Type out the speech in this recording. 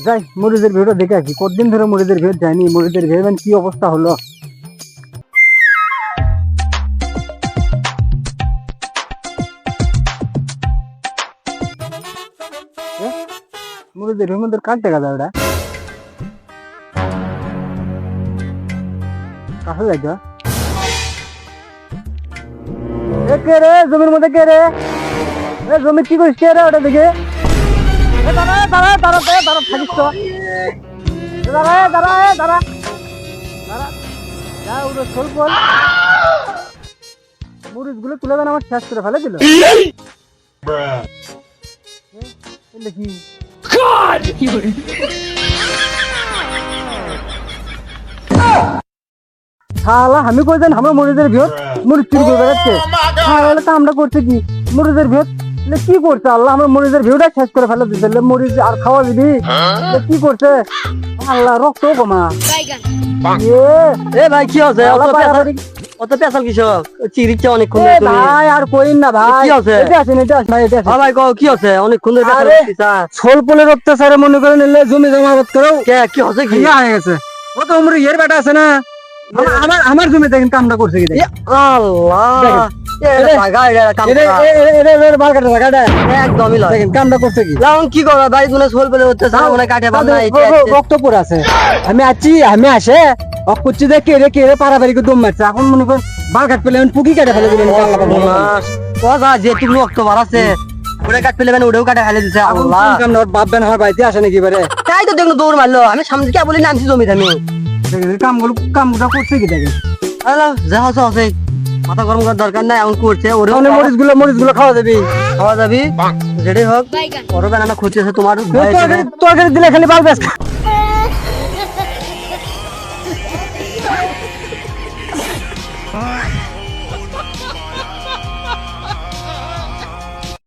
যাই মরিচের ভিড়টা দেখে আসি, কতদিন ধরে মরিচের ভিড় যায়নি। মরিচের ভিড় কি অবস্থা হলো। মরিচের ভিড় মধ্যে কার দেখা যায় ওটা, কাছে যাই তো। এ কে রে জমির মধ্যে, কে রে? এ জমি কি করিস, কে রে ওটা দেখে? দাঁড়া দাঁড়া দাঁড়া দাঁড়া দাঁড়া থাকিস তো, দাঁড়া দাঁড়া দাঁড়া দাঁড়া যা ওটা শোল বল। মরিচ গুলো তুলে দেন, আমার শেষ করে ফেলে দিল। কি শালা আমি কই দেন আমার মরিচের ভিড়, মরিচ চুরি করে বেড়াচ্ছে। শালা কামটা করছে কি মরিচের ভিড়, কি করছে আল্লাহ আমার মরিচের ভিউটা শেষ করে ফেলে দিচ্ছে। মরিচ আর খাওয়া দিবি, কি করছে আল্লাহ, রক্ত কমা। এ ভাই কি আছে অত পেছাল কৃষক চিরিচ্ছে অনেকক্ষণ ভাই আর কইন না ভাই, কি আছে এটা আছে এটা আছে ভাই, এটা আছে ভাই কও কি আছে অনেকক্ষণ ধরে ছোল পোলের অত্যাচারে মনে করে নিলে জমি জমাবাদ করো। কি হচ্ছে কি হয়ে গেছে ও তো আমার ইয়ের বেটা আছে না, আমার আমার জমি দেখেন কামটা করছে কি দেখেন। আল্লাহ কি করা ভাই ছোল পেলে বক্তব্য আছে। আমি আছি, আমি আসে অকুচ্ছি যে কেড়ে কেড়ে পারাবাড়ি দম মারছে। এখন মনে করেন বাল কাট পেলে পুকি কাটে ফেলে দিলেন। যেটুকু রক্ত বাড়াচ্ছে ওটা কাট পেলে ওটাও কাটে ফেলে দিচ্ছে। ভাববেন আমার বাড়িতে আসে নাকি এবারে, তাই তো দেখলো দৌড় মারলো। আমি সামনে কে বলি নামছি জমিতে, আমি কামগুলো করছে কি দেখেন। যা আছে আছে মাথা গরম করার দরকার নাই, এমন করছে ওরে মরিচ গুলো খাওয়া যাবি, খাওয়া যাবি যেটাই হোক। ওর বেলা খুঁজছে তোমার তরকারি দিলে খালি বাল বেশ।